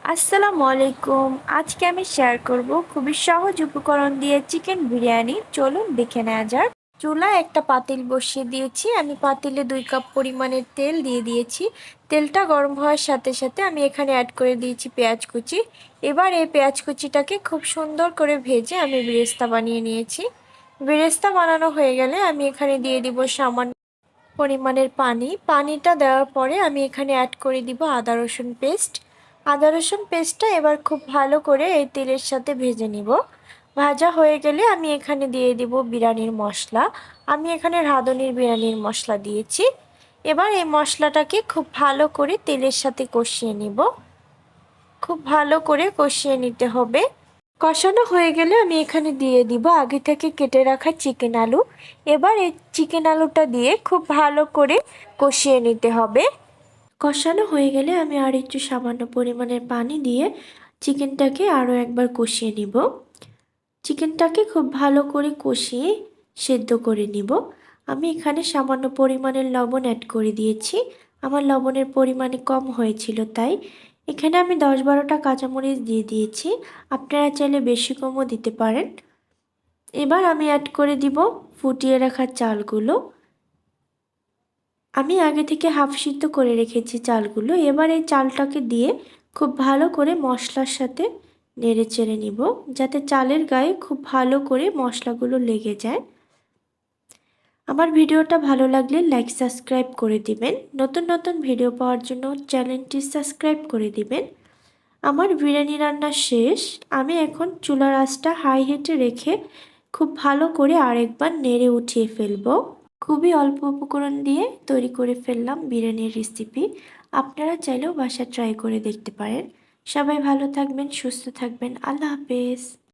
আসসালামু আলাইকুম। আজকে আমি শেয়ার করব খুবই সহজ উপকরণ দিয়ে চিকেন বিরিয়ানি। চলুন দেখে নেওয়া যাক। চুলায় একটা পাতিল বসিয়ে দিয়েছি। আমি পাতিলে 2 কাপ পরিমাণের তেল দিয়ে দিয়েছি। তেলটা গরম হওয়ার সাথে সাথে আমি এখানে অ্যাড করে দিয়েছি পেঁয়াজ কুচি। এবার এই পেঁয়াজ কুচিটাকে খুব সুন্দর করে ভেজে আমি বেরেস্তা বানিয়ে নিয়েছি। বেরেস্তা বানানো হয়ে গেলে আমি এখানে দিয়ে দিব সামান্য পরিমাণের পানিটা দেওয়ার পরে আমি এখানে অ্যাড করে দিব আদা রসুন পেস্ট। আদা রসুন পেস্টটা এবার খুব ভালো করে এই তেলের সাথে ভেজে নিব। ভাজা হয়ে গেলে আমি এখানে দিয়ে দিব বিরিয়ানির মশলা। আমি এখানে রাঁধুনির বিরিয়ানির মশলা দিয়েছি। এবার এই মশলাটাকে খুব ভালো করে তেলের সাথে কষিয়ে নিব। খুব ভালো করে কষিয়ে নিতে হবে। কষানো হয়ে গেলে আমি এখানে দিয়ে দিব আগে থেকে কেটে রাখা চিকেন আলু। এবার এই চিকেন আলুটা দিয়ে খুব ভালো করে কষিয়ে নিতে হবে। কষানো হয়ে গেলে আমি আর একটু সামান্য পরিমাণের পানি দিয়ে চিকেনটাকে আরও একবার কষিয়ে নিব। চিকেনটাকে খুব ভালো করে কষিয়ে সেদ্ধ করে নিব। আমি এখানে সামান্য পরিমাণের লবণ অ্যাড করে দিয়েছি। আমার লবণের পরিমাণে কম হয়েছিল তাই এখানে আমি 10-12টা কাঁচামরিচ দিয়ে দিয়েছি। আপনারা চাইলে বেশি কমও দিতে পারেন। এবার আমি অ্যাড করে দিব ফুটিয়ে রাখা চালগুলো। আমি আগে থেকে হাফ সিদ্ধ করে রেখেছি চালগুলো। এবার এই চালটাকে দিয়ে খুব ভালো করে মশলার সাথে নেড়ে চেড়ে নিব, যাতে চালের গায়ে খুব ভালো করে মশলাগুলো লেগে যায়। আমার ভিডিওটা ভালো লাগলে লাইক সাবস্ক্রাইব করে দিবেন। নতুন নতুন ভিডিও পাওয়ার জন্য চ্যানেলটি সাবস্ক্রাইব করে দিবেন। আমার বিরিয়ানি রান্না শেষ। আমি এখন চুলার আঁচটা হাই হিটে রেখে খুব ভালো করে আরেকবার নেড়ে উঠিয়ে ফেলবো। খুবই অল্প উপকরণ দিয়ে তৈরি করে ফেললাম বিরিয়ানির রেসিপি। আপনারা চাইলেও বাসায় ট্রাই করে দেখতে পারেন। সবাই ভালো থাকবেন, সুস্থ থাকবেন। আল্লাহ হাফেজ।